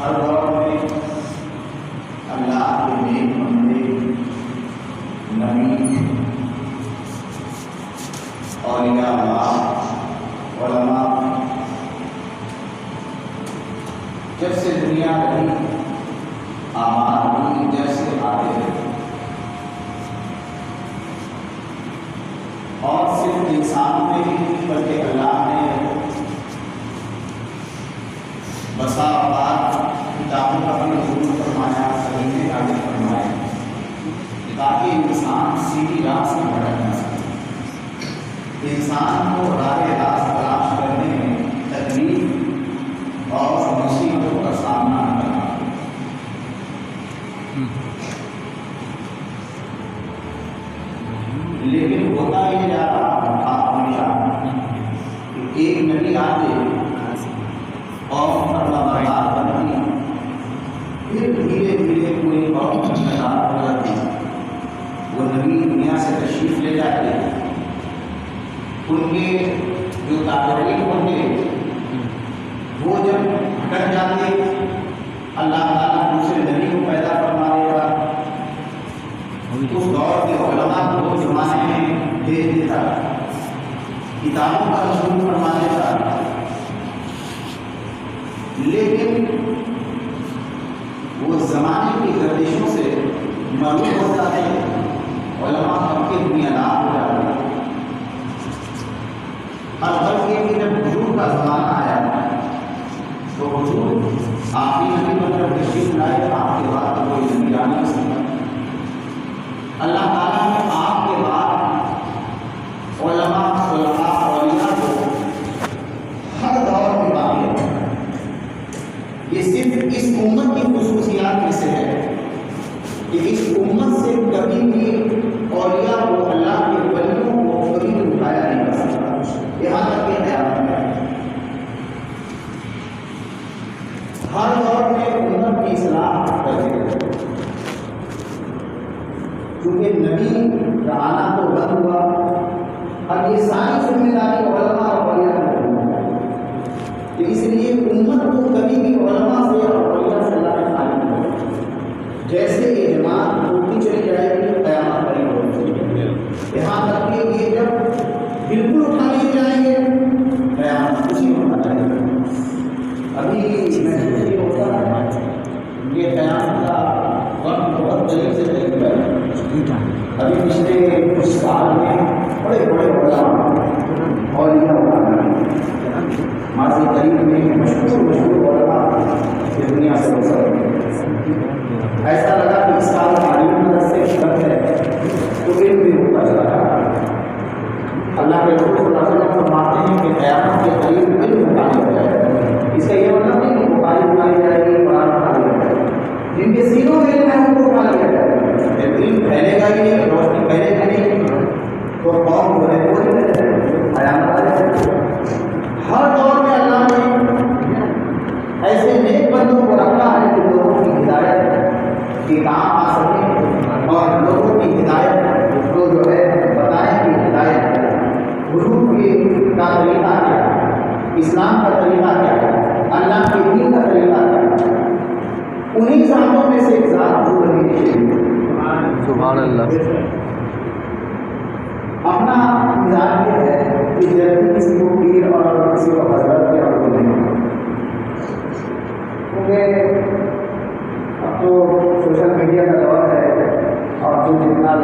ہر دور میں اللہ کے نیک بندے، نبی، اولیاء اللہ، علماء جب سے دنیا رہی آماد جیسے آتے رہے، اور صرف انسان میں ہی نہیں بلکہ اللہ نے بسا اوقات کتابوں کا بھی حضور فرمایا، صحیح نازل فرمایا تاکہ انسان سیدھی راہ سے بھٹک نہ سکے، انسان کو راہ راست تلاش کرنے میں تکلیف اور مصیبتوں کا سامنا نہ کرنا پڑے۔ لیکن ہوتا یہ جا رہا ہمیشہ کہ ایک نبی آتے اور فرما بردار بنتی، پھر دھیرے دھیرے کوئی قوم نظار ہو جاتی، وہ نبی دنیا سے تشریف لے جاتے، ان کے جو تابعین ہوتے وہ جب ہٹ جاتے، اللہ تعالیٰ دوسرے نبی کو پیدا فرما دے گا، اس دور کے علماء کو زمانے میں بھیج دیتا، کتابوں کا نزول فرما دیتا، لیکن وہ زمانے کی گردشوں سے مغلوب ہو جاتے، علماء ہم کے دنیا دار ہو جاتے۔ اور غرض یہ کہ جب حضور کا زمانہ آیا تو حضور آخری نبی پر جب تشریف لائے، آپ کے بعد کوئی نبی آ نہیں سکتا۔ اللہ تعالیٰ نے آپ کے بعد علماء اولیاء کو ہر دور میں باقی رکھا۔ یہ صرف اس امت کی خصوصیات میں سے ہے کہ اس امت سے کبھی بھی اولیاء کو، اللہ کے ولیوں کو کبھی بھی اٹھایا نہیں کر سکتا، یہاں تک کہ قیامت ہے۔ ہر دور میں امت کی اصلاح کرتے رہے، کیونکہ نبی کا آنا تو بند ہوا، اب یہ ساری ذمہ داری علماء اور اولیاء کہ اس لیے امت کو کبھی بھی علماء سے اور اولیاء سے اللہ نے خالی نہیں ہوگا۔ جیسے یہ جماعت ٹوٹتی چلی جائے گی، قیامت قریب ہوگی، یہاں تک کہ یہ جب بالکل اٹھا لیے جائیں گے، قیامت کچھ نہیں ہونا چاہیے۔ ابھی محسوس یہ ہوتا ہے کہ قیامت کا وقت بہت قریب سے قریب ہے۔ ابھی پچھلے کچھ سال میں بڑے بڑے علماء اولیاء ماضی قریب میں مشہور علماء کی دنیا سے گزر گئے۔ ایسا لگا کہ اس سال تعلیم مدد سے شرط ہے تو علم بھی ہوتا چلا رہا۔ اللہ کے رسول صلی اللہ علیہ وسلم فرماتے ہیں کہ قیامت کے قریب علم مقامی ہو جائے گا۔ اس کا یہ مطلب نہیں کہ بخاری اٹھائی جائے گی، قرآن اٹھائی جائے گی، جن کے سینوں میں علم ہے ان کو اٹھا لیا جائے گا۔ جب علم پھیلے گا ہی نہیں، روشنی پھیلے گی نہیں، تو قوم جو ہے وہ قیامت آ جائے گی۔ ہر دور میں اللہ نے ایسے نیک بندوں کو رکھا ہے جو لوگوں کی ہدایت کے کام آ سکے، اور لوگوں کی ہدایت کو جو ہے بتائیں کہ ہدایت حضور کا طریقہ کیا ہے، اسلام کا طریقہ کیا ہے، اللہ کے دین کا طریقہ کیا ہے۔ انہیں ذاتوں میں سے ایک ذات حضور نبی ہے۔ سبحان اللہ۔ اپنا مزاج یہ ہے کہ جب کسی کو پیر اور کسی کو حضرت کے اور نہیں، کیونکہ اب تو سوشل میڈیا کا دور ہے، اور جو جتنا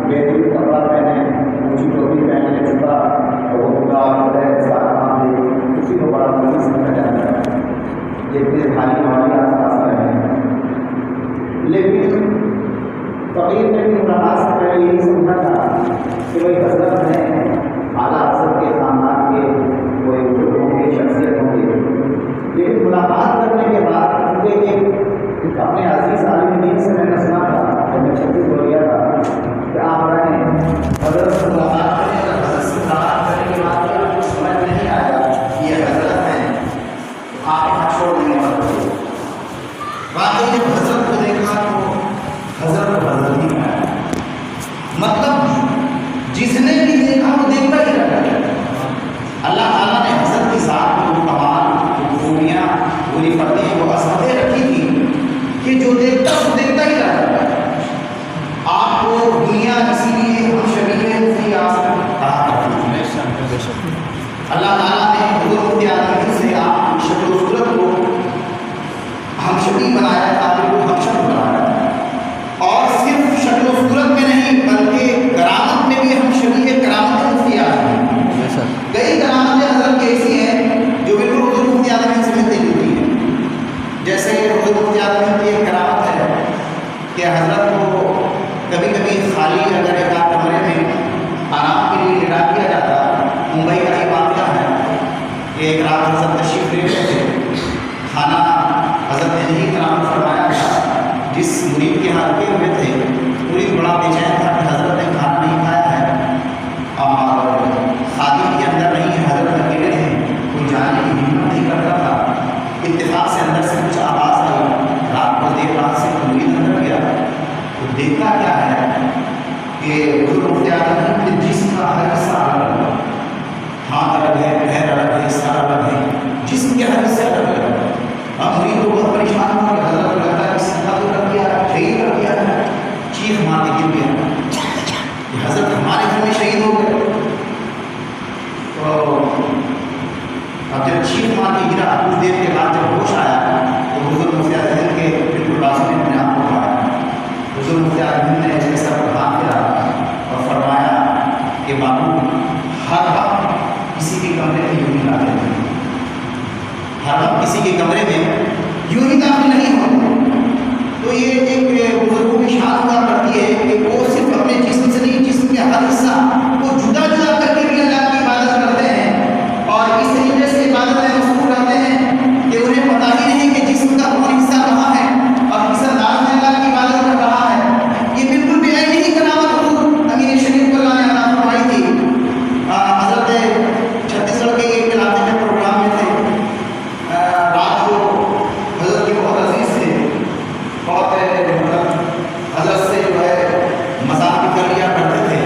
بہترین کپڑا پہنے، اونچی ٹوپی پہنے، جوتا وہ ہے سارا کام دے، اسی کو بڑا مزید سمجھا جاتا ہے، جتنے بھائی ہمارے آس پاس رہے۔ لیکن فقیر نے بھی ملاقات سے پہلے یہی سمجھا تھا کہ بھائی حضرت ہیں، اعلیٰ حضرت کے خاندان کے کوئی بزرگ ہوں گے، شخصیت ہوں گے، لیکن ملاقات کرنے کے بعد کیونکہ اپنے عزیز عالم دین سے میں نے سنا تھا جب میں 36 ہو گیا تھا کہ آپ رہیں حضرت سے ملاقات کرنے کا، حضرت سے ملاقات کرنے کے بعد آپ کو سمجھ نہیں آیا یہ حضرت ہیں، آپ چھوڑ دیں گے۔ واقعی جب حضرت کو دیکھا تو حضرت حضرت ہی ہے، مطلب جس نے بھی دیکھا وہ دیکھتا ہی رہتا ہے۔ اللہ تعالیٰ نے حضرت کی ذات میں وہ کمال، وہ خوبیاں، وہ نعمتیں، وہ عظمتیں رکھی کہ جو دیکھتا ہے وہ دیکھتا ہی رہ جاتا ہے۔ آپ کو دنیا اسی لیے ہم شبیہ مفتی اعظم کہا کرتی ہے۔ اللہ تعالیٰ نے حضور مفتی اعظم سے آپ کی شکل و صورت کو ہم شبیہ بنایا تاکہ وہ ہم شکل بنایا، اور صرف شکل و صورت میں نہیں بلکہ کرامت میں بھی ہم شبیہ کرامت مفتی اعظم ہیں۔ کئی کرامتیں حضرت کی ایسی ہیں جو بالکل حضور مفتی اعظم سے ملتی جلتی ہیں۔ جیسے حضور مفتی اعظم کی ایک کرامت ہے کہ حضرت کو کبھی کبھی خالی اگر ایک آدھ کمرے میں آرام کے لیے لٹا دیا جاتا۔ ممبئی کا یہ واقعہ ہے کہ ایک رات حضرت تشریف لے رہے تھے، کھانا حضرت نے نہیں تناول فرمایا تھا، جس مرید کے یہاں رکے ہوئے تھے مرید بڑا بے چین تھا کہ حضرت نے کھانا نہیں کھایا ہے اور خادم کے اندر نہیں ہے، حضرت اکیلے ہیں، کوئی جانے کی ہمت نہیں کرتا تھا۔ اتفاق سے اندر سے کچھ آواز آئی، رات کو دیر رات سے مرید اندر گیا تو دیکھتا کیا ہے کہ حضور مفتی اعظم کے جسم کا ہر حصہ الگ ہے، ہاتھ الگ ہے، پیر الگ ہے، سر الگ ہے، جسم کے ہر حصے الگ ہے۔ اب مرید کو بہت پریشان ہوا کہ حضرت کو لگتا ہے کہ سیدھا تو کر دیا ہے، شہید کر دیا ہے، چیخ مار کے گر گیا کہ حضرت ہمارے گھر میں شہید ہو گئے۔ تو اب جب چیخ مار کے گرا کچھ دیر کے بعد جب ہوش آیا تو حضور مفتی اعظم کے بالکل بازو میں اپنے آپ کو پایا۔ حضور مفتی اعظم نے اس کے سر پر ہاتھ پھیرا اور فرمایا کہ بابو ہر وقت کسی کے کمرے میں یوں ہی داخل نہیں، ہر وقت کسی کے کمرے میں یوں ہی داخل نہیں ہوتے۔ تو یہ ایک بزرگوں کی شان ہوا کرتی ہے کہ وہ صرف اپنے جسم سے نہیں، جسم کے ہر حصہ کو جدا جدا کر کے بھی اللہ کی عبادت کرتے ہیں، اور اس طریقے سے عبادت میں مشغول رہتے ہیں کہ انہیں پتہ ہی نہیں کہ جسم کا کون حصہ کہاں ہے اور کس انداز میں اللہ کی عبادت کر رہا ہے۔ یہ بالکل بے عینی ہی کرامت حضور امیر شریف کو اللہ نے عطا فرمائی تھی۔ حضرت چھتیس گڑھ کے ایک علاقے میں پروگرام میں تھے، رات کو حضرت کے بہت عزیز تھے، بہت حضرت سے جو ہے مذاق بھی کر لیا کرتے تھے،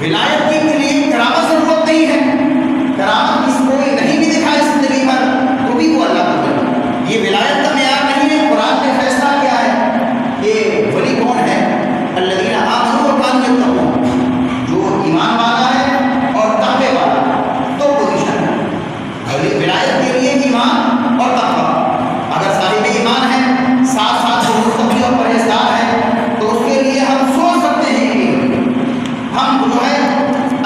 ولایت کے لیے کرامت ضرورت نہیں ہے، کرامت کسی کو نہیں بھی دکھائے زندگی بھر تو بھی وہ اللہ کو کرے، یہ ولایت کا معیار نہیں ہے۔ قرآن نے فیصلہ کیا ہے کہ ولی کون ہے؟ الذین آمنوا وکانوا یتقون، جو ایمان والا ہے اور تقوی والا ہے، دو پوزیشن ہے ولایت کے لیے، ایمان اور تقوی۔ اگر صاحب ایمان ہے ساتھ ساتھ وہ متقی اور پرہیزگار ہے تو اس کے لیے ہم سوچ سکتے ہیں کہ ہم جو ہے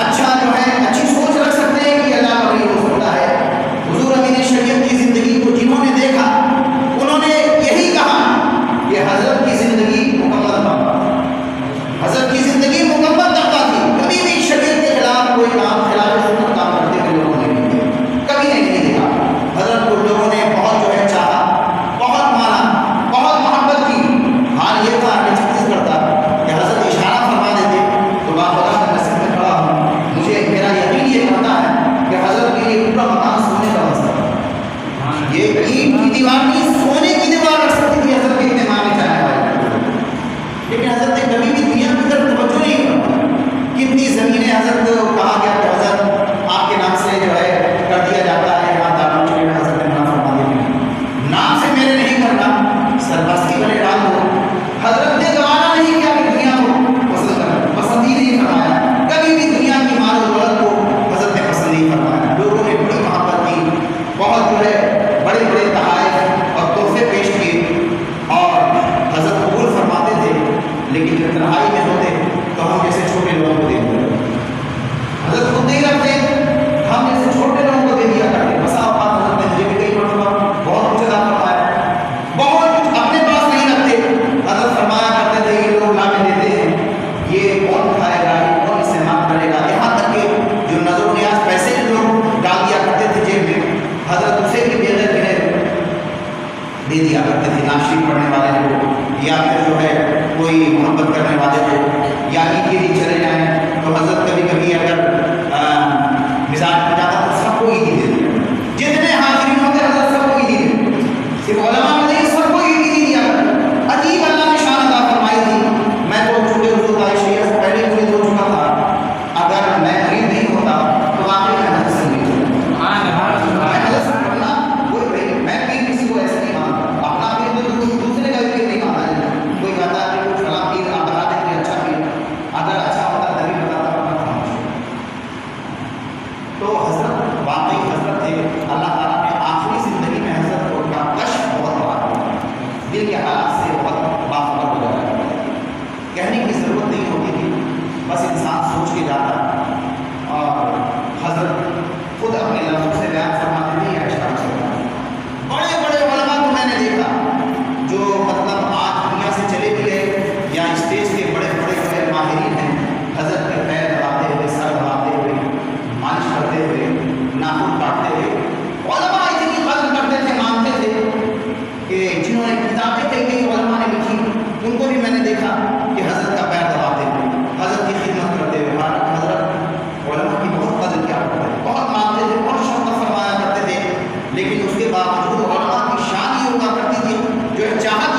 اچھی سوچ رکھ سکتے ہیں کہ اللہ کا ولی ہو سکتا ہے۔ حضور امین شریعت کی زندگی کو جنہوں نے دیکھا انہوں نے یہی کہا کہ حضرت کی زندگی مکمل تقویٰ، حضرت کی زندگی مکمل تقویٰ تھی، کبھی بھی شریعت کے خلاف کوئی کام، خلاف سنت کام کرتے ہوئے لوگوں نے نہیں دیکھا، کبھی نہیں دیکھا۔ حضرت کو لوگوں نے بہت جو ہے چاہا، بہت مانا، بہت محبت کی۔ حال یہ تھا کہ چھتیس گڑھ تھا کہ حضرت اشارہ فرما دیتے تو باخدا میں مسجد میں کھڑا ہوں، مجھے میرا یقین یہ کرتا ہے کہ حضرت کے لیے پورا مکان سونے کا بن سکتا، یہ اینٹ کی دیوار نہیں سونے کی دیوار رکھ سکتی تھی حضرت کے اہتمام میں چاہنے والے، لیکن حضرت نے کبھی بھی دنیا کی طرف توجہ نہیں کرتا۔ کتنی زمینیں حضرت کو کہا گیا کہ حضرت آپ کے نام سے جو ہے کر دیا جاتا ہے، یہاں دارال شریف میں حضرت نے منع فرما دیا، نام سے میرے نہیں کرنا، سربستی والے ڈال دو۔ حضرت نے گوارا نہیں کیا کہ دنیا کو پسند ہی نہیں فرمایا، کبھی بھی دنیا کی مال و دولت کو حضرت نے پسند نہیں فرمایا۔ لوگوں نے بڑی محبت کی، بہت جو ہے بڑے بڑے تحائف اور تحفے پیش کیے اور حضرت قبول فرماتے تھے، لیکن جب تنہائی میں ہوتے تو ہم جیسے چھوٹے لوگوں کو دے دیا، حضرت خود نہیں رکھتے، ہم جیسے چھوٹے لوگوں کو دے دیا کرتے۔ بسا اوقات حضرت نے مجھے بھی کئی مرتبہ بہت کچھ عطا فرمایا، بہت کچھ اپنے پاس نہیں رکھتے، حضرت فرمایا کرتے تھے یہ لوگ لا کے دیتے ہیں، یہ کون کھائے گا، یہ کون استعمال کرے گا، یہاں تک کہ جو نظر و نیاز پیسے لوگ ڈال دیا کرتے تھے جیب میں، حضرت اسے بھی بغیر گنے دے دیا کرتے تھے، ناشریف پڑھنے والے لوگ یا پھر جو ہے کوئی محبت کرنے والے لوگ یا عید کے لیے چلے جائیں تو حضرت کبھی کبھی اگر مزاج میں جاتا تو سب کو عیدی دے دیا، جتنے حاضرین ہوتے حضرت سب کو عیدی دے، صرف علماء میں نہیں سب کو عیدی دیا۔ عجیب اللہ نے شان عطا فرمائی تھی۔ میں تو چونکہ حضور کا شریعت سے پہلے مرید ہو چکا تھا، اگر میں مرید نہیں ہوتا تو واقعی میں حضرت سے نہیں ہوتا، میں حضرت سے پڑھنا کوئی بھائی، میں پیر کسی کو ایسے نہیں مانتا، اپنا پیر تو دوسرے کا پیر نہیں مانتا، کوئی کہتا ہے کہ کچھ فلاں پیر آپ بتا دیں کہ اچھا پیر، اگر اچھا ہوتا تبھی بتاتا ہوتا۔ تو حضرت واقعی حضرت تھے، اللہ تعالیٰ نے آخری زندگی میں حضرت کو کا کشف بہت بڑا کیا، دل کے حالات سے بہت باخبر ہو جاتا ہے، کہنے کی ضرورت نہیں ہوتی تھی، بس انسان سوچ کے جاتا اور حضرت خود اپنے لفظوں سے بیان فرماتے تھے یا اشاروں سے بیان۔ بڑے بڑے علماء کو میں نے دیکھا جو مطلب آج دنیا سے چلے بھی گئے یا اسٹیج کے بڑے بڑے بڑے ماہرین ہیں، حضرت کے پیر دباتے ہوئے، سر دباتے ہوئے، مالش کرتے ہوئے، ناخن کاٹتے ہوئے، علماء اتنی قدر کرتے تھے، مانتے تھے کہ جنہوں نے کتابیں کئی کئی علماء نے لکھی ان کو بھی میں نے دیکھا کہ حضرت کا پیر دباتے ہوئے، حضرت کی خدمت کرتے ہوئے، حضرت علماء کی بہت قدر کیا کرتے تھے، بہت مانتے تھے، بہت شفقت فرمایا کرتے تھے، لیکن اس کے باوجود علماء کی شان یہ ہوا کرتی تھی جو چاہت